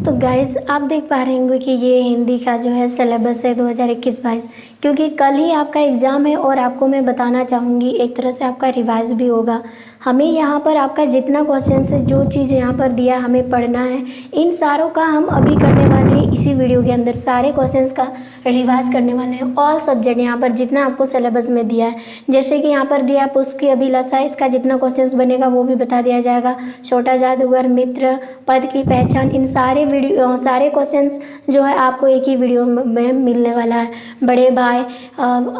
तो गाइस आप देख पा रहे होंगे कि ये हिंदी का जो है सिलेबस है 2021-22, क्योंकि कल ही आपका एग्ज़ाम है और आपको मैं बताना चाहूँगी एक तरह से आपका रिवाइज भी होगा। हमें यहाँ पर आपका जितना क्वेश्चन है, जो चीज़ यहाँ पर दिया हमें पढ़ना है, इन सारों का हम अभी करने वाले हैं इसी वीडियो के अंदर। सारे क्वेश्चंस का रिवाइज करने वाले हैं, ऑल सब्जेक्ट यहाँ पर जितना आपको सिलेबस में दिया है। जैसे कि यहाँ पर दिया पुष्प की अभिलाषा, इसका जितना क्वेश्चन बनेगा वो भी बता दिया जाएगा। छोटा जादूगर, मित्र, पद की पहचान, इन सारे क्वेश्चंस जो है आपको एक ही वीडियो में मिलने वाला है। बड़े भाई,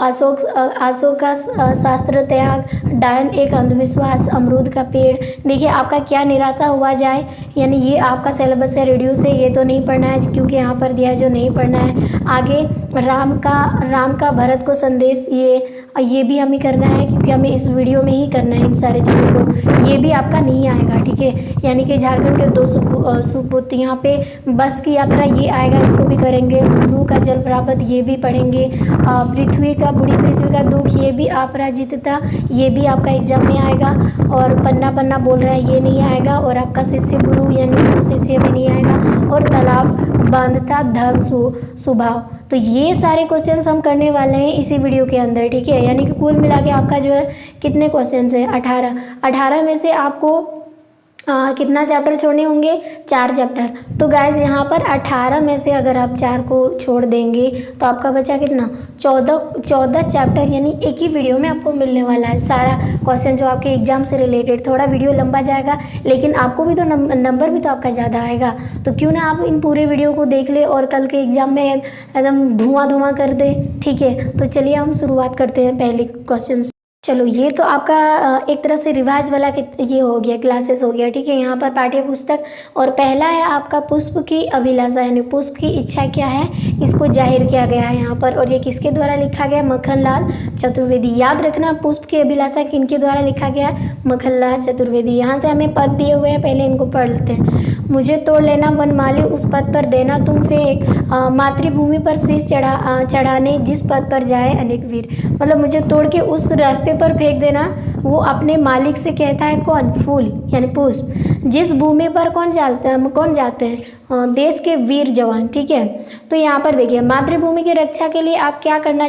अशोक का शास्त्र त्याग, डायन एक अंधविश्वास, अमरूद का पेड़। देखिए आपका क्या निराशा हुआ जाए, यानी ये आपका सिलेबस है, रिड्यूस है, ये तो नहीं पढ़ना है क्योंकि यहाँ पर दिया है जो नहीं पढ़ना है। आगे राम का भरत को संदेश, ये भी हमें करना है क्योंकि हमें इस वीडियो में ही करना है इन सारे चीज़ों को। ये भी आपका नहीं आएगा, ठीक है। यानी कि झारखंड के 2 सुपुत्र, यहाँ पे बस की यात्रा ये आएगा, इसको भी करेंगे। ध्रुव का जल प्राप्त, ये भी पढ़ेंगे। बुढ़ी पृथ्वी का दुख, ये भी अपराजितता, ये भी आपका एग्जाम में आएगा। और पन्ना बोल रहा है, ये नहीं आएगा। और आपका शिष्य गुरु यानी गुरु शिष्य भी नहीं आएगा। और तालाब बांधता धर्म स्वभाव। तो ये सारे क्वेश्चंस हम करने वाले हैं इसी वीडियो के अंदर, ठीक है। यानी कि कुल मिला के आपका जो है कितने क्वेश्चंस हैं, 18 में से आपको कितना चैप्टर छोड़ने होंगे, 4 चैप्टर। तो गाइज यहाँ पर 18 में से अगर आप 4 को छोड़ देंगे तो आपका बचा कितना, 14 चैप्टर, यानी एक ही वीडियो में आपको मिलने वाला है सारा क्वेश्चन जो आपके एग्जाम से रिलेटेड। थोड़ा वीडियो लंबा जाएगा लेकिन आपको भी तो नंबर भी तो आपका ज़्यादा आएगा। तो क्यों ना आप इन पूरे वीडियो को देख ले और कल के एग्जाम में एकदम धुआं कर दे, ठीक है। तो चलिए हम शुरुआत करते हैं पहले क्वेश्चन। चलो ये तो आपका एक तरह से रिवाज वाला ये हो गया, क्लासेस हो गया, ठीक है। यहाँ पर पाठ्य पुस्तक और पहला है आपका पुष्प की अभिलाषा, यानी पुष्प की इच्छा क्या है, इसको जाहिर किया गया है यहाँ पर। और ये किसके द्वारा लिखा गया, मक्खनलाल चतुर्वेदी। याद रखना पुष्प की अभिलाषा किनके द्वारा लिखा गया है, मक्खनलाल चतुर्वेदी। यहाँ से हमें पद दिए हुए हैं, पहले इनको पढ़ लेते हैं। मुझे तोड़ लेना वनमाली, उस पद पर देना तुम फेंक, मातृभूमि पर शीश चढ़ाने जिस पद पर जाए अनेक वीर। मतलब मुझे तोड़ के उस रास्ते पर फेंक देना, वो अपने मालिक से कहता है कौन, फूल यानी पुष्प। जिस भूमि पर कौन जाते हैं, देश के वीर जवान, ठीक है। तो यहाँ पर देखिए मातृभूमि की रक्षा के लिए आप क्या करना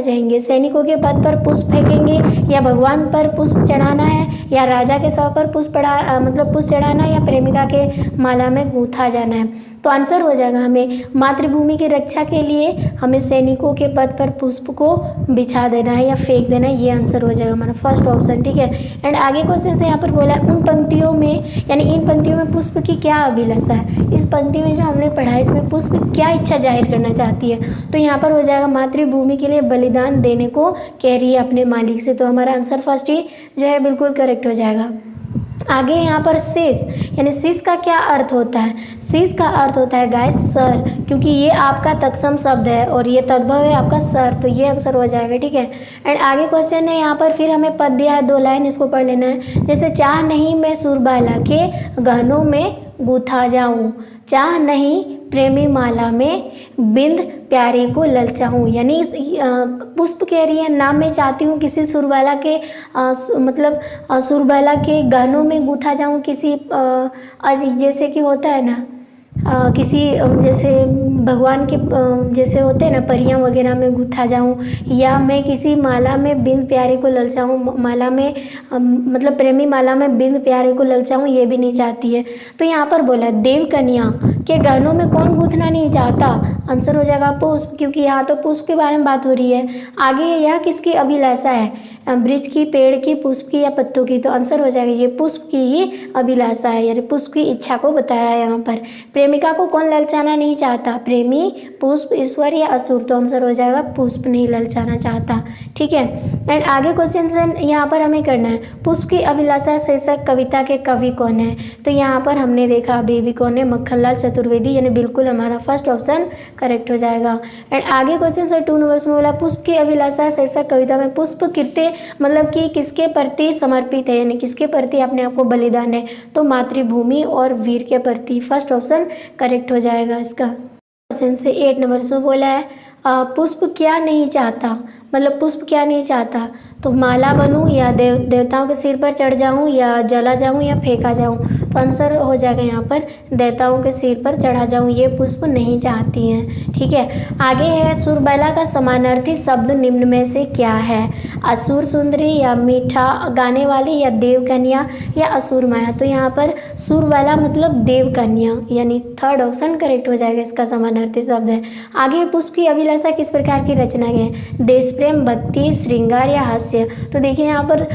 चाहेंगे, सैनिकों के पद पर पुष्प फेंकेंगे, या भगवान पर पुष्प चढ़ाना है, या राजा के शव पर पुष्प चढ़ाना, या प्रेमिका के माला में गूंथा जाना है। तो आंसर हो जाएगा हमें मातृभूमि की रक्षा के लिए हमें सैनिकों के पद पर पुष्प को बिछा देना है या फेंक देना है, ये आंसर हो जाएगा हमारा फर्स्ट ऑप्शन, ठीक है। एंड आगे क्वेश्चन से यहाँ पर बोला उन पंक्तियों में, यानी इन पंक्तियों में पुष्प की क्या अभिलाषा है। इस पंक्ति में जो हमने पढ़ा है इसमें पुष्प क्या इच्छा जाहिर करना चाहती है। तो यहाँ पर हो जाएगा मातृभूमि के लिए बलिदान देने को कह रही है अपने मालिक से। तो हमारा आंसर फर्स्ट ही जो है बिल्कुल करेक्ट हो जाएगा। आगे यहाँ पर शीश, यानी शीश का क्या अर्थ होता है, शीश का अर्थ होता है गाइस सर, क्योंकि ये आपका तत्सम शब्द है और ये तद्भव है आपका सर, तो ये आंसर हो जाएगा, ठीक है। एंड आगे क्वेश्चन है यहाँ पर फिर हमें पद दिया है, 2 लाइन इसको पढ़ लेना है। जैसे चाह नहीं मैं सुरबाला के गहनों में गूथा जाऊँ, चाह नहीं प्रेमी माला में बिंद प्यारे को ललचाऊँ। यानी पुष्प कह रही है ना, मैं चाहती हूँ किसी सुरबाला के सुरबाला के गहनों में गूथा जाऊँ, किसी जैसे कि होता है ना किसी जैसे भगवान के जैसे होते हैं ना परियां वगैरह में गूथा जाऊं, या मैं किसी माला में बिंद प्यारे को ललचाऊं, माला में मतलब प्रेमी माला में बिंद प्यारे को ललचाऊं, ये भी नहीं चाहती है। तो यहाँ पर बोला देव कन्या के गहनों में कौन गूंथना नहीं चाहता, आंसर हो जाएगा पुष्प, क्योंकि यहाँ तो पुष्प के बारे में बात हो रही है। आगे यह किसकी अभिलाषा है, वृक्ष की, पेड़ की, पुष्प की या पत्तों की। तो आंसर हो जाएगा ये पुष्प की ही अभिलाषा है, यानी पुष्प की इच्छा को बताया है यहाँ पर। प्रेमिका को कौन ललचाना नहीं चाहता, प्रेमी, पुष्प, ईश्वर या असुर। तो आंसर हो जाएगा पुष्प नहीं ललचाना चाहता, ठीक है। एंड आगे क्वेश्चन यहाँ पर हमें करना है पुष्प की अभिलाषा शीर्षक कविता के कवि कौन है। तो यहाँ पर हमने देखा अभी भी कौन है, मक्खनलाल चतुर्वेदी, यानी बिल्कुल हमारा फर्स्ट ऑप्शन करेक्ट हो जाएगा। एंड आगे क्वेश्चन सर 2 नंबर में बोला पुष्प की अभिलाषा शीर्षक कविता में पुष्प कितने मतलब कि किसके प्रति समर्पित है, यानी किसके प्रति अपने आप को बलिदान है। तो मातृभूमि और वीर के प्रति, फर्स्ट ऑप्शन करेक्ट हो जाएगा इसका। क्वेश्चन से 8 नंबर में बोला है पुष्प क्या नहीं चाहता, मतलब पुष्प क्या नहीं चाहता। तो माला बनूं या देवताओं के सिर पर चढ़ जाऊं या जला जाऊं या फेंका जाऊं। तो आंसर हो जाएगा यहाँ पर देवताओं के सिर पर चढ़ा जाऊं, ये पुष्प नहीं चाहती हैं। ठीक है, आगे है सुरबाला का समानार्थी शब्द निम्न में से क्या है? असुर सुंदरी या मीठा गाने वाली या देवकन्या या असुर माया। तो यहाँ पर सुरबाला मतलब देवकन्या, यानी थर्ड ऑप्शन करेक्ट हो जाएगा, इसका समानार्थी शब्द है। आगे पुष्प की अभिलाषा किस प्रकार की रचना है? देश प्रेम, भक्ति, श्रृंगार या हास्य। तो देखिए यहाँ पर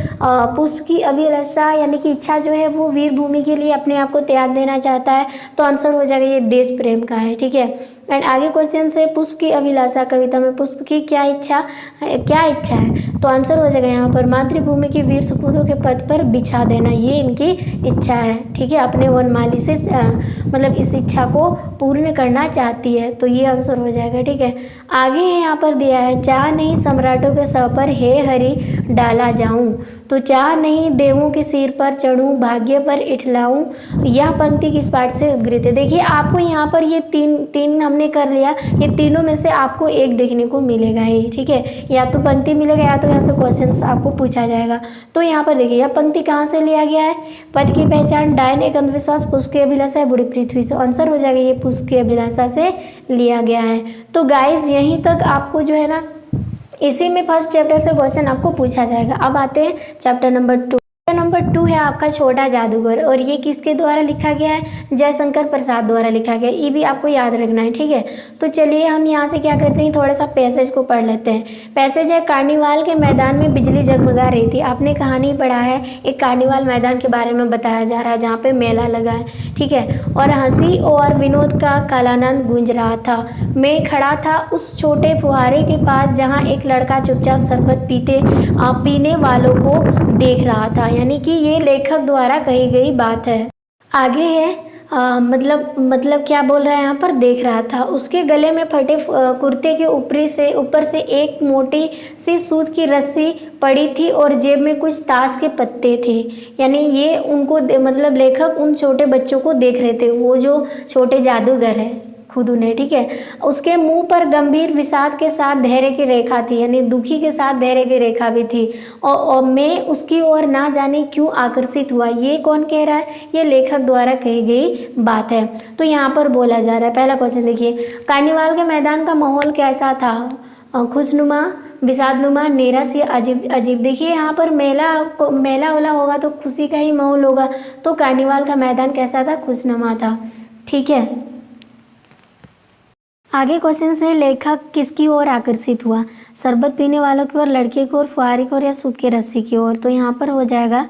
पुष्प की अभिलाषा यानी कि इच्छा जो है वो वीर भूमि के लिए अपने आप को त्याग देना चाहता है। तो आंसर हो जाएगा ये देश प्रेम का है। ठीक है, एंड आगे क्वेश्चन से पुष्प की अभिलाषा कविता में पुष्प की क्या इच्छा है? तो आंसर हो जाएगा यहाँ पर मातृभूमि की वीर सुपूतों के पद पर बिछा देना, ये इनकी इच्छा है। ठीक है, अपने वनमाली से मतलब इस इच्छा को पूर्ण करना चाहती है, तो ये आंसर हो जाएगा। ठीक है, आगे यहाँ पर दिया है चाह नहीं सम्राटों के सर पर हे हरि डाला जाऊं। तो चाह नहीं देवों के सिर पर चढ़ूं, भाग्य पर इठलाऊं, यह पंक्ति किस पाठ से उद्गृत है? देखिए आपको यहाँ पर ये तीन हमने कर लिया, ये तीनों में से आपको एक देखने को मिलेगा ही। ठीक है, या तो पंक्ति मिलेगा या तो यहाँ से क्वेश्चन आपको पूछा जाएगा। तो यहाँ पर देखिए यह पंक्ति कहाँ से लिया गया है? पद की पहचान, डायन एक अंधविश्वास, पुष्प की अभिलाषा, बुढ़ी पृथ्वी से। आंसर हो जाएगा ये पुष्प की अभिलाषा से लिया गया है। तो गाइज यहीं तक आपको जो है ना इसी में फर्स्ट चैप्टर से क्वेश्चन आपको पूछा जाएगा। अब आते हैं चैप्टर नंबर 2। नंबर 2 है आपका छोटा जादूगर, और ये किसके द्वारा लिखा गया है? जयशंकर प्रसाद द्वारा लिखा गया है। ये भी आपको याद रखना है। ठीक है, तो चलिए हम यहाँ से क्या करते हैं, थोड़ा सा पैसेज को पढ़ लेते हैं। पैसेज है कार्निवाल के मैदान में बिजली जगमगा रही थी। आपने कहानी पढ़ा है, एक कार्निवाल मैदान के बारे में बताया जा रहा है जहाँ पे मेला लगा है। ठीक है, और हंसी और विनोद का कालानंद गूंज रहा था। मैं खड़ा था उस छोटे फुहारे के पास जहाँ एक लड़का चुपचाप शरबत पीने वालों को देख रहा था, यानी कि ये लेखक द्वारा कही गई बात है। आगे है मतलब क्या बोल रहा है यहाँ पर, देख रहा था। उसके गले में फटे कुर्ते के ऊपर से एक मोटी सी सूत की रस्सी पड़ी थी और जेब में कुछ ताश के पत्ते थे। यानी ये उनको मतलब लेखक उन छोटे बच्चों को देख रहे थे, वो जो छोटे जादूगर है खुद उन्हें। ठीक है, उसके मुंह पर गंभीर विषाद के साथ धैर्य की रेखा थी, यानी दुखी के साथ धैर्य की रेखा भी थी। और मैं उसकी ओर ना जाने क्यों आकर्षित हुआ। ये कौन कह रहा है? ये लेखक द्वारा कही गई बात है। तो यहाँ पर बोला जा रहा है, पहला क्वेश्चन देखिए, कार्निवाल के मैदान का माहौल कैसा था? खुशनुमा, विषादनुमा, नीरस या अजीब। देखिए यहाँ पर मेला वाला होगा तो खुशी का ही माहौल होगा, तो कार्निवाल का मैदान कैसा था? खुशनुमा था। ठीक है, आगे क्वेश्चन से लेखक किसकी ओर आकर्षित हुआ? शरबत पीने वालों की ओर, लड़के की ओर, फुहारी की ओर या सूत की रस्सी की ओर। तो यहाँ पर हो जाएगा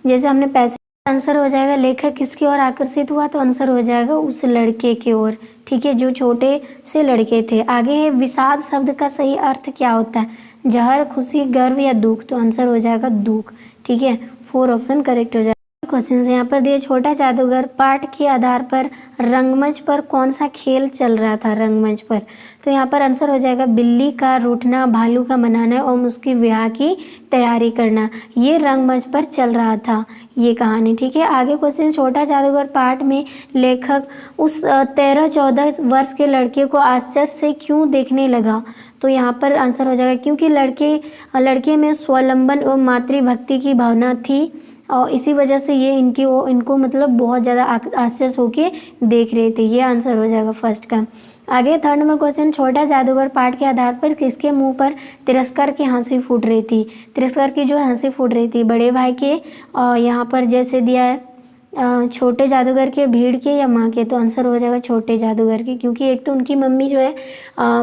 जैसे हमने पैसे, आंसर हो जाएगा लेखक किसकी ओर आकर्षित हुआ, तो आंसर हो जाएगा उस लड़के की ओर। ठीक है, जो छोटे से लड़के थे। आगे है विषाद शब्द का सही अर्थ क्या होता है? जहर, खुशी, गर्व या दुख। तो आंसर हो जाएगा दुख। ठीक है, 4 ऑप्शन करेक्ट हो जाएगा। क्वेश्चन यहाँ पर दिए छोटा जादूगर पाठ के आधार पर रंगमंच पर कौन सा खेल चल रहा था? रंगमंच पर, तो यहाँ पर आंसर हो जाएगा बिल्ली का रूठना, भालू का मनाना और उसकी विवाह की तैयारी करना। ये रंगमंच पर चल रहा था ये कहानी। ठीक है, आगे क्वेश्चन छोटा जादूगर पाठ में लेखक उस 13-14 वर्ष के लड़के को आश्चर्य से क्यों देखने लगा? तो यहाँ पर आंसर हो जाएगा क्योंकि लड़के में स्वावलंबन और मातृभक्ति की भावना थी, और इसी वजह से ये इनको मतलब बहुत ज़्यादा आश्चर्य होके देख रहे थे। ये आंसर हो जाएगा फर्स्ट का। आगे थर्ड नंबर क्वेश्चन छोटा जादूगर पाठ के आधार पर किसके मुंह पर तिरस्कार की हंसी फूट रही थी? तिरस्कार की जो हंसी फूट रही थी, बड़े भाई के, और यहाँ पर जैसे दिया है छोटे जादूगर के, भीड़ के या माँ के। तो आंसर हो जाएगा छोटे जादूगर के, क्योंकि एक तो उनकी मम्मी जो है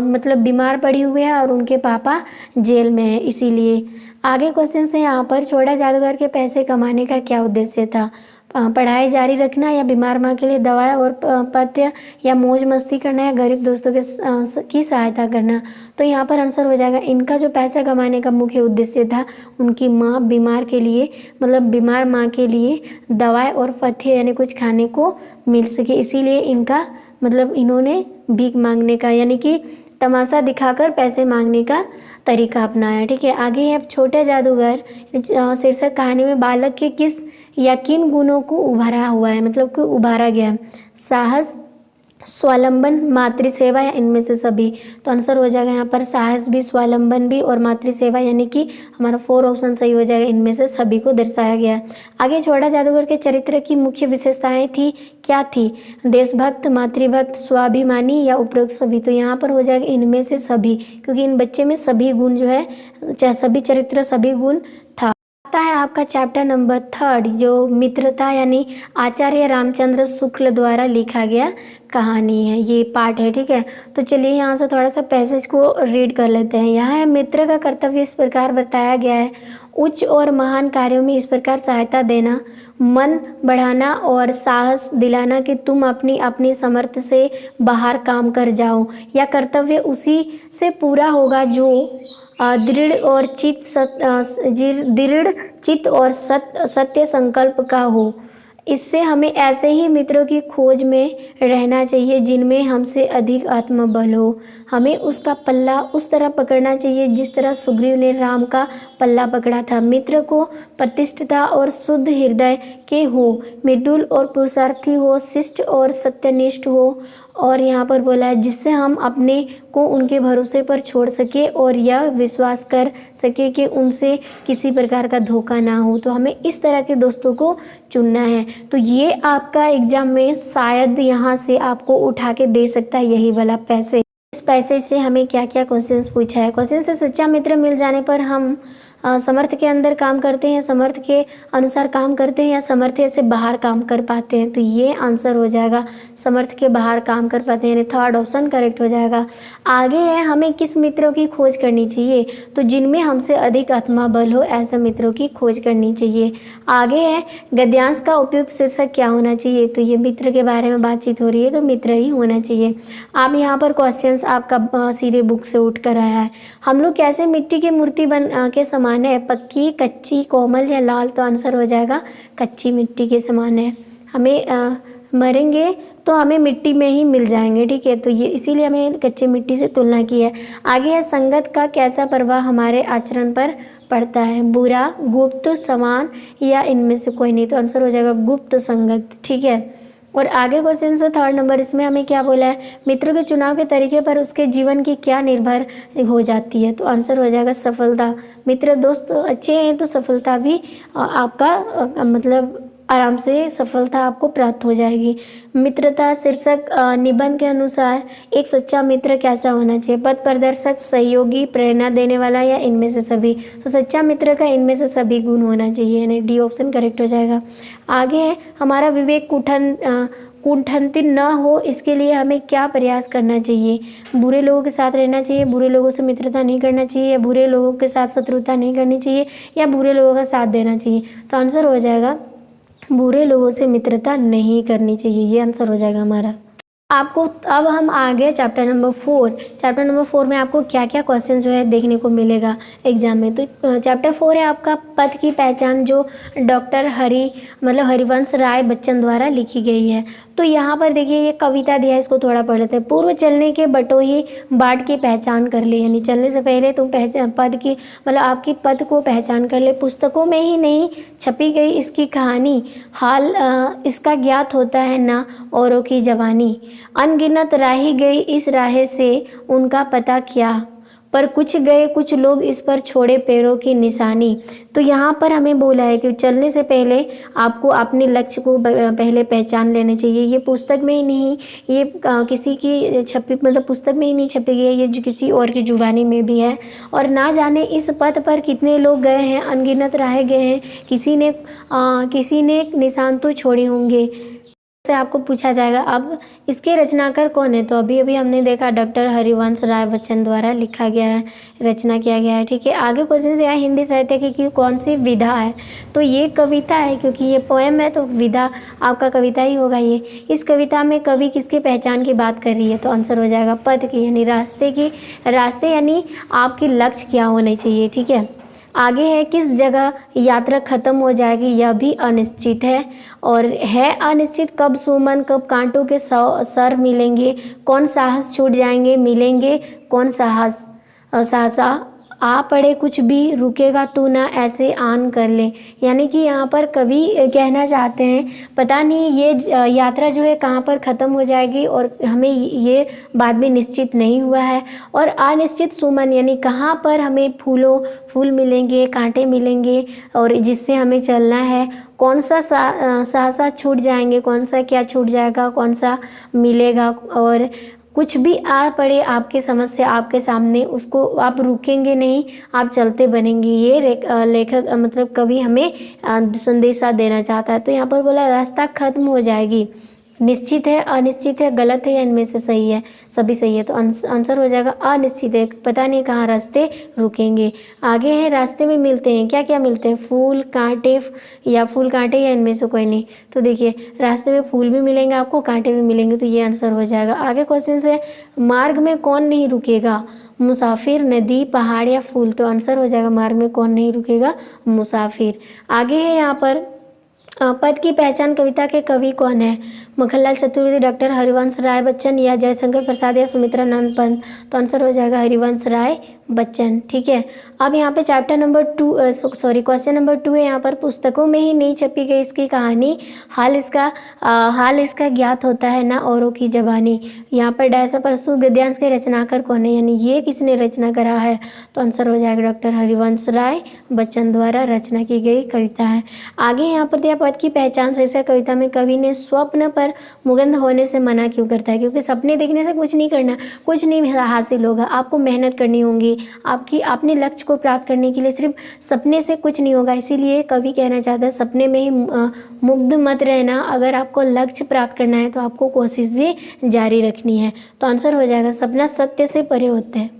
मतलब बीमार पड़ी हुई है और उनके पापा जेल में है, इसीलिए। आगे क्वेश्चन से यहाँ पर छोटा जादूगर के पैसे कमाने का क्या उद्देश्य था? पढ़ाई जारी रखना या बीमार माँ के लिए दवाएं और पथ्य, या मौज मस्ती करना या गरीब दोस्तों की सहायता करना। तो यहाँ पर आंसर हो जाएगा इनका जो पैसा कमाने का मुख्य उद्देश्य था, उनकी माँ बीमार के लिए मतलब बीमार माँ के लिए दवाएं और पथ्य यानी कुछ खाने को मिल सके, इसीलिए इनका मतलब इन्होंने भीख मांगने का यानी कि तमाशा दिखाकर पैसे मांगने का तरीका अपनाया। ठीक है, आगे है छोटा जादूगर शीर्षक कहानी में बालक के किस या किन गुणों को उभारा हुआ है, मतलब कि उभारा गया? साहस, स्वावलंबन, मातृसेवा या इनमें से सभी। तो आंसर हो जाएगा यहाँ पर साहस भी, स्वावलंबन भी और मातृसेवा, यानी कि हमारा 4 ऑप्शन सही हो जाएगा, इनमें से सभी को दर्शाया गया है। आगे छोटा जादूगर के चरित्र की मुख्य विशेषताएं थी, क्या थी? देशभक्त, मातृभक्त, स्वाभिमानी या उपरोक्त सभी। तो यहाँ पर हो जाएगा इनमें से सभी, क्योंकि इन बच्चे में सभी गुण जो है, चाहे सभी चरित्र सभी गुण था। आता है आपका चैप्टर नंबर 3 जो मित्रता, यानी आचार्य रामचंद्र शुक्ल द्वारा लिखा गया कहानी है, ये पार्ट है, ठीक है। तो चलिए यहाँ से थोड़ा सा पैसेज को रीड कर लेते हैं। यहाँ है, मित्र का कर्तव्य इस प्रकार बताया गया है, उच्च और महान कार्यों में इस प्रकार सहायता देना, मन बढ़ाना और साहस दिलाना कि तुम अपनी अपनी समर्थ से बाहर काम कर जाओ। यह कर्तव्य उसी से पूरा होगा जो दृढ़ चित्त और सत्य संकल्प का हो। इससे हमें ऐसे ही मित्रों की खोज में रहना चाहिए जिनमें हमसे अधिक आत्मबल हो। हमें उसका पल्ला उस तरह पकड़ना चाहिए जिस तरह सुग्रीव ने राम का पल्ला पकड़ा था। मित्र को प्रतिष्ठता और शुद्ध हृदय के हो, मृदुल और पुरुषार्थी हो, शिष्ट और सत्यनिष्ठ हो, और यहाँ पर बोला है जिससे हम अपने को उनके भरोसे पर छोड़ सके और यह विश्वास कर सके कि उनसे किसी प्रकार का धोखा ना हो। तो हमें इस तरह के दोस्तों को चुनना है। तो ये आपका एग्जाम में शायद यहाँ से आपको उठा के दे सकता है यही वाला पैसे। इस पैसे से हमें क्या क्या क्वेश्चंस पूछा है। क्वेश्चन से सच्चा मित्र मिल जाने पर हम समर्थ के अंदर काम करते हैं, समर्थ के अनुसार काम करते हैं, या समर्थ से बाहर काम कर पाते हैं। तो ये आंसर हो जाएगा समर्थ के बाहर काम कर पाते हैं, यानी 3rd ऑप्शन करेक्ट हो जाएगा। आगे है, हमें किस मित्रों की खोज करनी चाहिए? तो जिनमें हमसे अधिक आत्मबल हो ऐसे मित्रों की खोज करनी चाहिए। आगे है, गद्यांश का उपयुक्त शीर्षक क्या होना चाहिए? तो ये मित्र के बारे में बातचीत हो रही है तो मित्र ही होना चाहिए। आप यहाँ पर क्वेश्चंस आपका सीधे बुक से उठ कर आया है। हम लोग कैसे मिट्टी की मूर्ति बन के समान है, पक्की, कच्ची, कोमल या लाल? तो आंसर हो जाएगा कच्ची मिट्टी के समान है। हमें मरेंगे तो हमें मिट्टी में ही मिल जाएंगे, ठीक है। तो ये इसीलिए हमें कच्ची मिट्टी से तुलना की है। आगे है, संगत का कैसा प्रभाव हमारे आचरण पर पड़ता है? बुरा, गुप्त, समान या इनमें से कोई नहीं? तो आंसर हो जाएगा गुप्त संगत, ठीक है। और आगे क्वेश्चन से 3rd नंबर, इसमें हमें क्या बोला है? मित्रों के चुनाव के तरीके पर उसके जीवन की क्या निर्भर हो जाती है? तो आंसर हो जाएगा सफलता। मित्र दोस्त अच्छे हैं तो सफलता भी आपका मतलब आराम से सफलता आपको प्राप्त हो जाएगी। मित्रता शीर्षक निबंध के अनुसार एक सच्चा मित्र कैसा होना चाहिए? पथ प्रदर्शक, सहयोगी, प्रेरणा देने वाला या इनमें से सभी? तो सच्चा मित्र का इनमें से सभी गुण होना चाहिए, यानी डी ऑप्शन करेक्ट हो जाएगा। आगे है, हमारा विवेक कुंठित न हो इसके लिए हमें क्या प्रयास करना चाहिए? बुरे लोगों के साथ रहना चाहिए, बुरे लोगों से मित्रता नहीं करना चाहिए, या बुरे लोगों के साथ शत्रुता नहीं करनी चाहिए, या बुरे लोगों का साथ देना चाहिए? तो आंसर हो जाएगा बुरे लोगों से मित्रता नहीं करनी चाहिए, ये आंसर हो जाएगा हमारा। आपको अब हम आ गए चैप्टर नंबर 4। चैप्टर नंबर 4 में आपको क्या क्या क्वेश्चन जो है देखने को मिलेगा एग्जाम में। तो चैप्टर 4 है आपका पथ की पहचान, जो डॉक्टर हरिवंश राय बच्चन द्वारा लिखी गई है। तो यहाँ पर देखिए ये कविता दिया है, इसको थोड़ा पढ़ लेते हैं। पूर्व चलने के बटोही बाट की पहचान कर ले, यानी चलने से पहले तुम पद की आपकी पद को पहचान कर ले। पुस्तकों में ही नहीं छपी गई इसकी कहानी, हाल इसका ज्ञात होता है ना औरों की जवानी। अनगिनत राही गई इस राह से उनका पता क्या, पर कुछ गए कुछ लोग इस पर छोड़े पैरों की निशानी। तो यहाँ पर हमें बोला है कि चलने से पहले आपको अपने लक्ष्य को पहले पहचान लेना चाहिए। ये पुस्तक में ही नहीं, ये किसी की छपी पुस्तक में ही नहीं छपी गई है, ये जो किसी और की जुबानी में भी है। और ना जाने इस पथ पर कितने लोग गए हैं, अनगिनत राह गए हैं, किसी ने निशान तो छोड़े होंगे, से आपको पूछा जाएगा। अब इसके रचनाकार कौन है? तो अभी हमने देखा डॉक्टर हरिवंश राय बच्चन द्वारा लिखा गया है, रचना किया गया है, ठीक है। आगे क्वेश्चन से है, हिंदी साहित्य की कौन सी विधा है? तो ये कविता है, क्योंकि ये पोएम है तो विधा आपका कविता ही होगा ये। इस कविता में कवि किसके पहचान की बात कर रही है? तो आंसर हो जाएगा पथ की, यानी रास्ते यानी आपकी लक्ष्य क्या होने चाहिए, ठीक है। आगे है, किस जगह यात्रा खत्म हो जाएगी यह भी अनिश्चित है, और है अनिश्चित कब सुमन कब कांटों के सर मिलेंगे, कौन साहस छूट जाएंगे मिलेंगे कौन सहसा आ पड़े कुछ भी रुकेगा तू ना ऐसे आन कर ले, यानी कि यहाँ पर कवि कहना चाहते हैं पता नहीं ये यात्रा जो है कहाँ पर ख़त्म हो जाएगी और हमें ये बात भी निश्चित नहीं हुआ है। और अनिश्चित सुमन यानी कहाँ पर हमें फूल मिलेंगे, कांटे मिलेंगे और जिससे हमें चलना है, कौन सा सहसा छूट जाएंगे, कौन सा क्या छूट जाएगा, कौन सा मिलेगा। और कुछ भी आ पड़े आपके समस्या आपके सामने, उसको आप रुकेंगे नहीं, आप चलते बनेंगे। ये लेखक मतलब कवि हमें संदेशा देना चाहता है। तो यहाँ पर बोला रास्ता खत्म हो जाएगी, निश्चित है, अनिश्चित है, गलत है या इनमें से सही है, सभी सही है। तो आंसर हो जाएगा अनिश्चित है, पता नहीं कहाँ रास्ते रुकेंगे। आगे है रास्ते में मिलते हैं, क्या क्या मिलते हैं, फूल कांटे या इनमें से कोई नहीं। तो देखिए रास्ते में फूल भी मिलेंगे आपको, कांटे भी मिलेंगे, तो ये आंसर हो जाएगा। आगे क्वेश्चन से मार्ग में कौन नहीं रुकेगा, मुसाफिर, नदी, पहाड़ या फूल। तो आंसर हो जाएगा मार्ग में कौन नहीं रुकेगा, मुसाफिर। आगे है यहाँ पर पद की पहचान कविता के कवि कौन है, मक्खनलाल चतुर्वेदी, डॉक्टर हरिवंश राय बच्चन या जयशंकर प्रसाद या सुमित्रा नंद पंत। तो आंसर हो जाएगा हरिवंश राय बच्चन। ठीक है, अब यहाँ पे क्वेश्चन नंबर 2 है। यहाँ पर पुस्तकों में ही नहीं छपी गई इसकी कहानी, हाल इसका ज्ञात होता है ना औरों की जबानी। यहाँ पर डैश प्रस्तुत गद्यांश के रचनाकार कौन है, यानी ये किसने रचना करा है। तो आंसर हो जाएगा डॉक्टर हरिवंश राय बच्चन द्वारा रचना की गई कविता है। आगे यहाँ पर दिया पद की पहचान शीर्षक कविता में कवि ने स्वप्न पर मुग्ध होने से मना क्यों करता है। क्योंकि सपने देखने से कुछ नहीं करना, कुछ नहीं हासिल होगा, आपको मेहनत करनी होगी, अपने लक्ष्य को प्राप्त करने के लिए सिर्फ सपने से कुछ नहीं होगा। इसीलिए कवि कहना चाहता है सपने में ही मुग्ध मत रहना, अगर आपको लक्ष्य प्राप्त करना है तो आपको कोशिश भी जारी रखनी है। तो आंसर हो जाएगा सपना सत्य से परे होते हैं,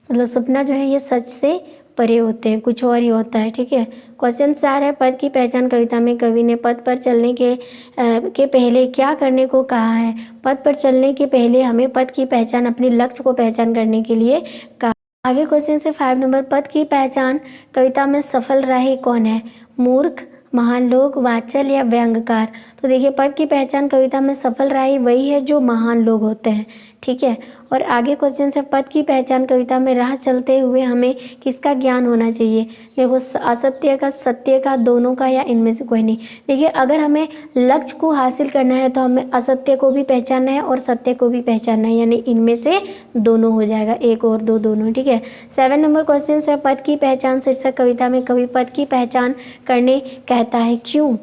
मतलब सपना जो है ये सच से परे होते हैं, कुछ और ही होता है। ठीक है, क्वेश्चन 4 है पद की पहचान कविता में कवि ने पद पर चलने के पहले क्या करने को कहा है। पद पर चलने के पहले हमें पद की पहचान, अपने लक्ष्य को पहचान करने के लिए कहा। आगे क्वेश्चन से 5 नंबर, पद की पहचान कविता में सफल राही कौन है, मूर्ख, महान लोग, वाचल या व्यंग्यकार। तो देखिए पद की पहचान कविता में सफल राही वही है जो महान लोग होते हैं। ठीक है, और आगे क्वेश्चन से पद की पहचान कविता में राह चलते हुए हमें किसका ज्ञान होना चाहिए। देखो असत्य का, सत्य का, दोनों का, या इनमें से कोई नहीं। देखिए अगर हमें लक्ष्य को हासिल करना है तो हमें असत्य को भी पहचानना है और सत्य को भी पहचानना है, यानी इनमें से दोनों हो जाएगा, एक और दो, दोनों। ठीक है, 7 नंबर क्वेश्चन से पद की पहचान शीर्षक कविता में कवि पद की पहचान करने कहता है क्यों।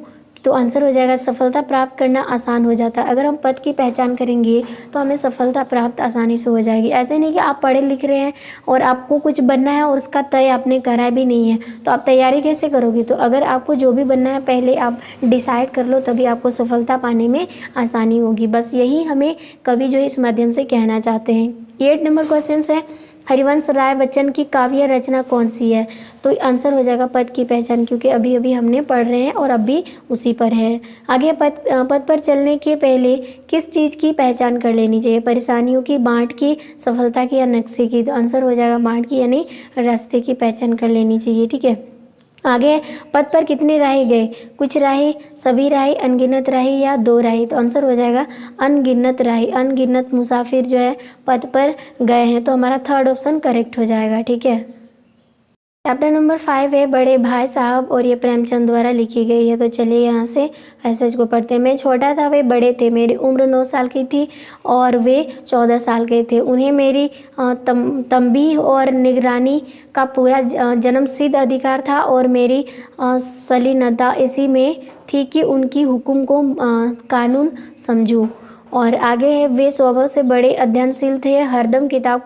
तो आंसर हो जाएगा सफलता प्राप्त करना आसान हो जाता है। अगर हम पद की पहचान करेंगे तो हमें सफलता प्राप्त आसानी से हो जाएगी। ऐसे नहीं कि आप पढ़े लिख रहे हैं और आपको कुछ बनना है और उसका तय आपने करा भी नहीं है, तो आप तैयारी कैसे करोगे। तो अगर आपको जो भी बनना है पहले आप डिसाइड कर लो, तभी आपको सफलता पाने में आसानी होगी। बस यही हमें कवि जो इस माध्यम से कहना चाहते हैं। 8 नंबर क्वेश्चन है हरिवंश राय बच्चन की काव्य रचना कौन सी है। तो आंसर हो जाएगा पद की पहचान, क्योंकि अभी अभी हमने पढ़ रहे हैं और अभी उसी पर है। आगे पद पर चलने के पहले किस चीज़ की पहचान कर लेनी चाहिए, परेशानियों की, बांट की, सफलता की या नक्शे की। तो आंसर हो जाएगा बांट की, यानी रास्ते की पहचान कर लेनी चाहिए। ठीक है, आगे पद पर कितने राही गए, कुछ राही, सभी राही, अनगिनत राही या 2 राही। तो आंसर हो जाएगा अनगिनत राही, अनगिनत मुसाफिर जो है पद पर गए हैं। तो हमारा 3rd ऑप्शन करेक्ट हो जाएगा। ठीक है, चैप्टर नंबर 5 है बड़े भाई साहब और ये प्रेमचंद द्वारा लिखी गई है। तो चलिए यहाँ से पैसेज को पढ़ते हैं। मैं छोटा था, वे बड़े थे, मेरी उम्र 9 साल की थी और वे 14 साल के थे। उन्हें मेरी तंबीह और निगरानी का पूरा जन्मसिद्ध अधिकार था और मेरी सलीनता इसी में थी कि उनकी हुक्म को कानून समझूं। और आगे है वे स्वभाव से बड़े अध्ययनशील थे, हरदम किताब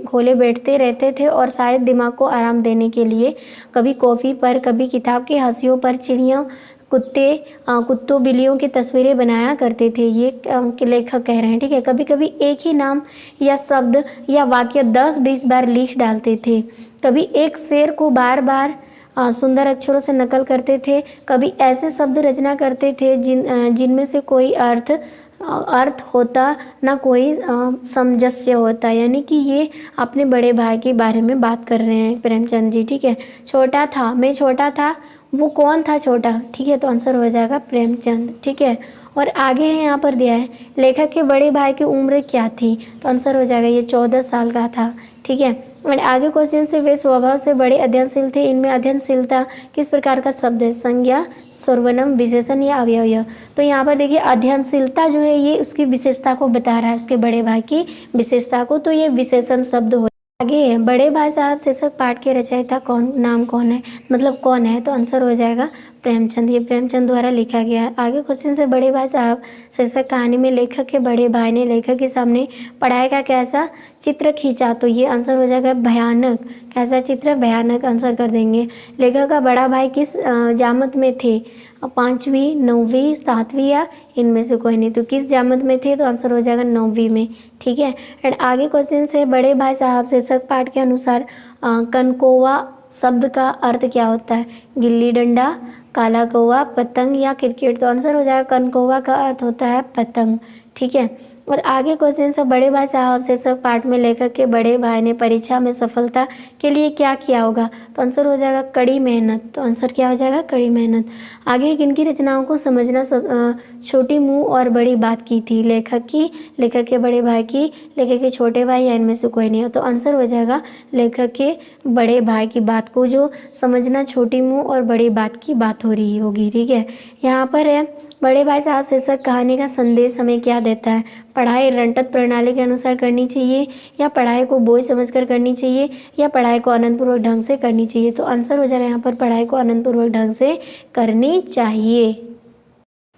खोले बैठते रहते थे और शायद दिमाग को आराम देने के लिए कभी कॉफ़ी पर, कभी किताब के हाशियों पर चिड़ियों, कुत्तों, बिल्लियों की तस्वीरें बनाया करते थे। ये लेखक कह रहे हैं। ठीक है, कभी कभी एक ही नाम या शब्द या वाक्य 10-20 बार लिख डालते थे। कभी एक शेर को बार बार सुंदर अक्षरों से नकल करते थे। कभी ऐसे शब्द रचना करते थे जिनमें से कोई अर्थ होता ना कोई सामंजस्य होता। यानी कि ये अपने बड़े भाई के बारे में बात कर रहे हैं प्रेमचंद जी। ठीक है, छोटा था, मैं छोटा था, वो कौन था छोटा। ठीक है, तो आंसर हो जाएगा प्रेमचंद। ठीक है, और आगे है यहाँ पर दिया है लेखक के बड़े भाई की उम्र क्या थी। तो आंसर हो जाएगा ये 14 साल का था। ठीक है, और आगे क्वेश्चन से वे स्वभाव से बड़े अध्ययनशील थे। इनमें अध्ययनशीलता किस प्रकार का शब्द है? संज्ञा, सर्वनाम, विशेषण या अवयव? तो यहाँ पर देखिए अध्ययनशीलता जो है ये उसकी विशेषता को बता रहा है, उसके बड़े भाई की विशेषता को, तो ये विशेषण शब्द हो। आगे बड़े भाई साहब शीर्षक पाठ के रचयिता कौन है, मतलब कौन है? तो आंसर हो जाएगा प्रेमचंद। ये प्रेमचंद द्वारा लिखा गया है। आगे क्वेश्चन से बड़े भाई साहब शीर्षक कहानी में लेखक के बड़े भाई ने लेखक के सामने पढ़ाई का कैसा चित्र खींचा? तो ये आंसर हो जाएगा भयानक। कैसा चित्र? भयानक आंसर कर देंगे। लेखक का बड़ा भाई किस जामत में थे? 5वीं, 9वीं, 7वीं या इनमें से कोई नहीं। तो किस जामत में थे? तो आंसर हो जाएगा 9वीं में। ठीक है। एंड आगे क्वेश्चन से बड़े भाई साहब शीर्षक पाठ के अनुसार कनकोवा शब्द का अर्थ क्या होता है? गिल्ली डंडा, काला कौवा, पतंग या क्रिकेट? तो आंसर हो जाएगा कनकोवा का अर्थ होता है पतंग। ठीक है। और आगे क्वेश्चन से बड़े भाई साहब शीर्षक पाठ में लेखक के बड़े भाई ने परीक्षा में सफलता के लिए क्या किया होगा? तो आंसर हो जाएगा कड़ी मेहनत। तो आंसर क्या हो जाएगा? कड़ी मेहनत। आगे किनकी रचनाओं को समझना छोटी मुँह और बड़ी बात की थी? लेखक की, लेखक के बड़े भाई की, लेखक के छोटे भाई या इनमें से कोई नहीं हो? तो आंसर हो जाएगा लेखक के बड़े भाई की बात को जो समझना छोटी मुँह और बड़ी बात की बात हो रही होगी। ठीक है। यहाँ पर है बड़े भाई साहब शीर्षक कहानी का संदेश हमें क्या देता है? पढ़ाई रंटत प्रणाली के अनुसार करनी चाहिए या पढ़ाई को बोझ समझकर करनी चाहिए या पढ़ाई को आनंदपूर्वक ढंग से करनी चाहिए? तो आंसर हो जाएगा यहाँ पर पढ़ाई को आनंदपूर्वक ढंग से करनी चाहिए।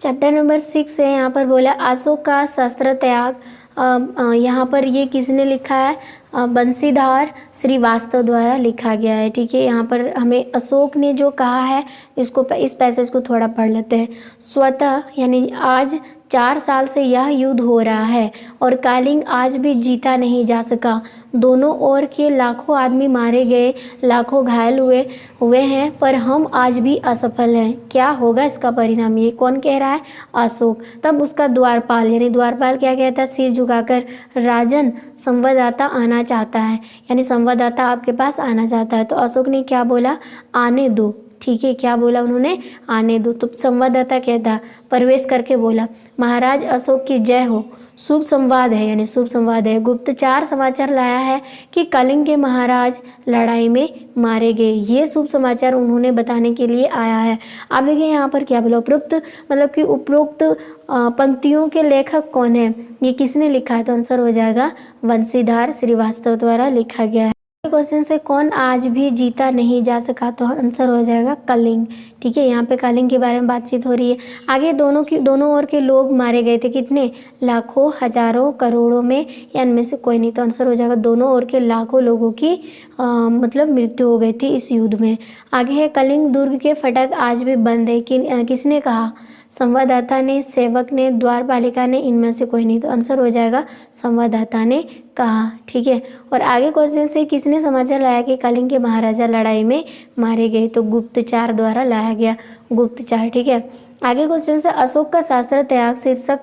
चैप्टर नंबर 6 है। यहाँ पर बोला अशोक का शस्त्र त्याग। यहाँ पर ये किसने लिखा है? बंसीधर श्रीवास्तव द्वारा लिखा गया है। ठीक है। यहाँ पर हमें अशोक ने जो कहा है इस पैसेज को थोड़ा पढ़ लेते हैं। स्वतः यानी आज 4 साल से यह युद्ध हो रहा है और कालिंग आज भी जीता नहीं जा सका। दोनों ओर के लाखों आदमी मारे गए, लाखों घायल हुए हैं, पर हम आज भी असफल हैं। क्या होगा इसका परिणाम? ये कौन कह रहा है? अशोक। तब उसका द्वारपाल यानी द्वारपाल क्या कहता है? सिर झुकाकर राजन संवाददाता आना चाहता है, यानी संवाददाता आपके पास आना चाहता है। तो अशोक ने क्या बोला? आने दो। ठीक है। क्या बोला उन्होंने? आने दो। तो संवाददाता कहता प्रवेश करके बोला महाराज अशोक की जय हो। शुभ संवाद है, यानी शुभ संवाद है। गुप्तचार समाचार लाया है कि कलिंग के महाराज लड़ाई में मारे गए। ये शुभ समाचार उन्होंने बताने के लिए आया है। आप देखिए यहाँ पर क्या बोला? उपरोक्त मतलब कि उपरोक्त पंक्तियों के लेखक कौन है? ये किसने लिखा है? तो आंसर हो जाएगा बंसीधर श्रीवास्तव द्वारा लिखा गया है। क्वेश्चन से कौन आज भी जीता नहीं जा सका? तो आंसर हो जाएगा कलिंग। ठीक है। यहाँ पे कलिंग के बारे में बातचीत हो रही है। आगे दोनों ओर के लोग मारे गए थे। कितने? लाखों, हजारों, करोड़ों में या इनमें से कोई नहीं? तो आंसर हो जाएगा दोनों ओर के लाखों लोगों की मतलब मृत्यु हो गई थी इस युद्ध में। आगे है कलिंग दुर्ग के फटक आज भी बंद है। किसने कहा? संवाददाता ने, सेवक ने, द्वारपालिका ने, इनमें से कोई नहीं? तो आंसर हो जाएगा संवाददाता ने कहा। ठीक है। और आगे क्वेश्चन से किसने समाचार लाया कि कलिंग के महाराजा लड़ाई में मारे गए? तो गुप्तचार द्वारा लाया गया, गुप्तचार। ठीक है। आगे क्वेश्चन से अशोक का शास्त्र त्याग शीर्षक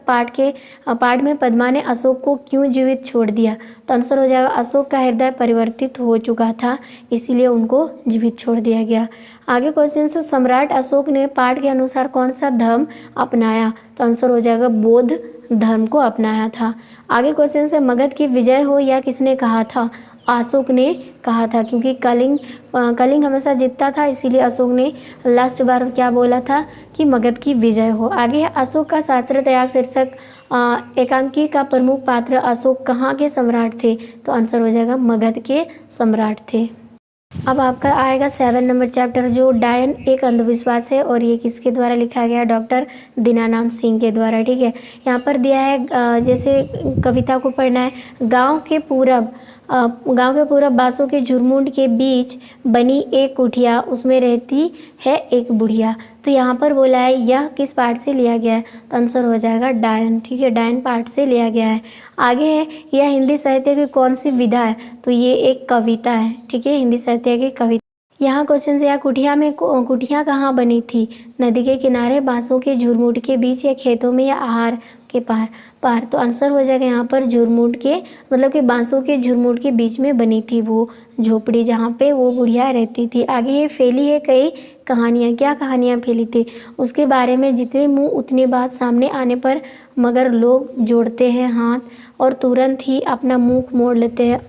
पाठ में पद्मा ने अशोक को क्यों जीवित छोड़ दिया? तो आंसर हो जाएगा अशोक का हृदय परिवर्तित हो चुका था, इसीलिए उनको जीवित छोड़ दिया गया। आगे क्वेश्चन से सम्राट अशोक ने पाठ के अनुसार कौन सा धर्म अपनाया? तो आंसर हो जाएगा बौद्ध धर्म को अपनाया था। आगे क्वेश्चन से मगध की विजय हो या किसने कहा था? अशोक ने कहा था, क्योंकि कलिंग हमेशा जीतता था, इसीलिए अशोक ने लास्ट बार क्या बोला था कि मगध की विजय हो। आगे है अशोक का शास्त्र त्याग शीर्षक एकांकी का प्रमुख पात्र अशोक कहाँ के सम्राट थे? तो आंसर हो जाएगा मगध के सम्राट थे। अब आपका आएगा 7 नंबर चैप्टर जो डायन एक अंधविश्वास है, और ये किसके द्वारा लिखा गया? डॉक्टर दीनानाथ सिंह के द्वारा। ठीक है। यहाँ पर दिया है जैसे कविता को पढ़ना है। गांव के पूरब बांसों के झुरमुंड के बीच बनी एक कुटिया, उसमें रहती है एक बुढ़िया। तो यहाँ पर बोला है यह किस पाठ से लिया गया है? तो आंसर हो जाएगा डायन। ठीक है। डायन पाठ से लिया गया है। आगे है यह हिंदी साहित्य की कौन सी विधा है? तो ये एक कविता है। ठीक है। हिंदी साहित्य की कविता। यहाँ क्वेश्चन से कुटिया कहाँ बनी थी? नदी के किनारे, बांसों के झुरमुट के बीच, या खेतों में, या आहार के पार। पार तो आंसर हो जाएगा यहाँ पर झुरमुट के, मतलब कि बांसों के झुरमुट के बीच में बनी थी वो झोपड़ी, जहाँ पे वो बुढ़िया रहती थी। आगे ये फैली है कई कहानियाँ। क्या कहानियाँ फैली थी उसके बारे में, जितने मुँह उतनी बात सामने आने पर मगर लोग जोड़ते हैं हाथ और तुरंत ही अपना मुँह मोड़ लेते हैं।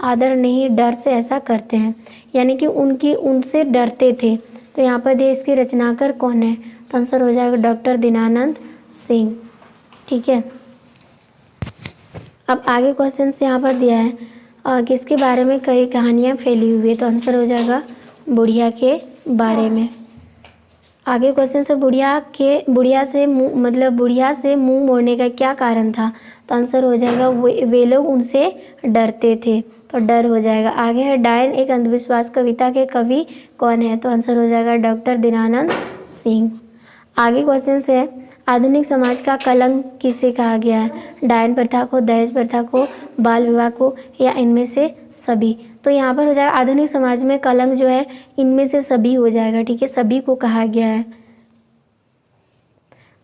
आदर नहीं डर से ऐसा करते हैं, यानी कि उनसे डरते थे। तो यहाँ पर देश के रचनाकार कौन है, तो आंसर हो जाएगा डॉक्टर दीनानंद सिंह। ठीक है, अब आगे क्वेश्चन से यहाँ पर दिया है किसके बारे में कई कहानियाँ फैली हुई है, तो आंसर हो जाएगा बुढ़िया के बारे में। आगे क्वेश्चन से बुढ़िया से मुंह मोड़ने का क्या कारण था, तो आंसर हो जाएगा वे लोग उनसे डरते थे, तो डर हो जाएगा। आगे है डायन एक अंधविश्वास कविता के कवि कौन है, तो आंसर हो जाएगा डॉक्टर दीनानंद सिंह। आगे क्वेश्चन है आधुनिक समाज का कलंक किसे कहा गया है, डायन प्रथा को, दहेज प्रथा को, बाल विवाह को, या इनमें से सभी। तो यहाँ पर हो जाएगा आधुनिक समाज में कलंक जो है इनमें से सभी हो जाएगा। ठीक है, सभी को कहा गया है।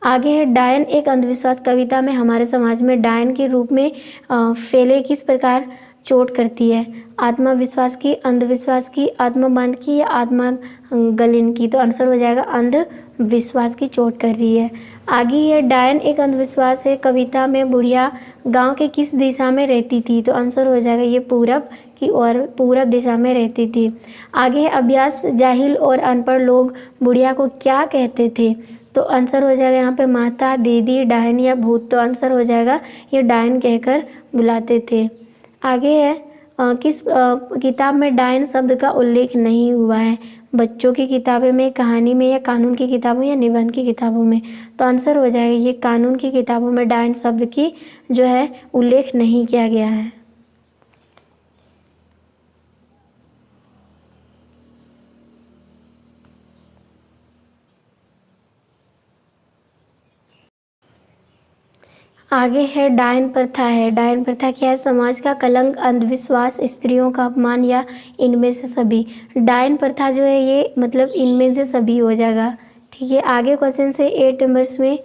आगे है डायन एक अंधविश्वास कविता में हमारे समाज में डायन के रूप में फैले किस प्रकार चोट करती है, आत्मविश्वास की, अंधविश्वास की, आत्मबंध की, या आत्मगलिन की, तो आंसर हो जाएगा अंधविश्वास की चोट कर रही है। आगे है डायन एक अंधविश्वास है कविता में बुढ़िया गांव के किस दिशा में रहती थी, तो आंसर हो जाएगा ये पूरब की ओर, पूरब दिशा में रहती थी। आगे है अभ्यास जाहिल और अनपढ़ लोग बुढ़िया को क्या कहते थे, तो आंसर हो जाएगा यहाँ पे माता, दीदी, डायन या भूत, तो आंसर हो जाएगा ये डायन कहकर बुलाते थे। आगे है किस किताब में डायन शब्द का उल्लेख नहीं हुआ है, बच्चों की किताबों में, कहानी में, या कानून की किताबों या निबंध की किताबों में, तो आंसर हो जाएगा ये कानून की किताबों में डायन शब्द की जो है उल्लेख नहीं किया गया है। आगे है डायन प्रथा है। डायन प्रथा क्या है, समाज का कलंक, अंधविश्वास, स्त्रियों का अपमान, या इनमें से सभी। डायन प्रथा जो है ये मतलब इनमें से सभी हो जाएगा। ठीक है, आगे क्वेश्चन से 8 नंबर्स में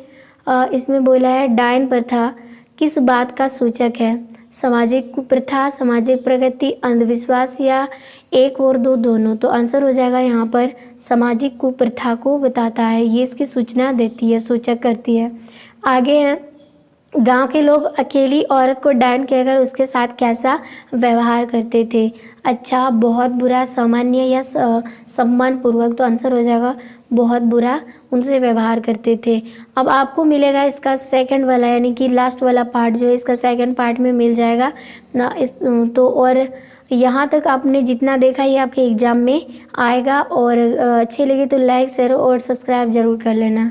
इसमें बोला है डायन प्रथा किस बात का सूचक है, सामाजिक कुप्रथा, सामाजिक प्रगति, अंधविश्वास, या एक और दो दोनों, तो आंसर हो जाएगा यहाँ पर सामाजिक कुप्रथा को बताता है, ये इसकी सूचना देती है, सूचक करती है। आगे है गांव के लोग अकेली औरत को डायन कहकर उसके साथ कैसा व्यवहार करते थे, अच्छा, बहुत बुरा, सामान्य, या सम्मानपूर्वक, तो आंसर हो जाएगा बहुत बुरा उनसे व्यवहार करते थे। अब आपको मिलेगा इसका सेकंड वाला, यानी कि लास्ट वाला पार्ट जो है इसका सेकंड पार्ट में मिल जाएगा ना इस तो। और यहाँ तक आपने जितना देखा ये आपके एग्ज़ाम में आएगा, और अच्छे लगे तो लाइक, शेयर और सब्सक्राइब ज़रूर कर लेना।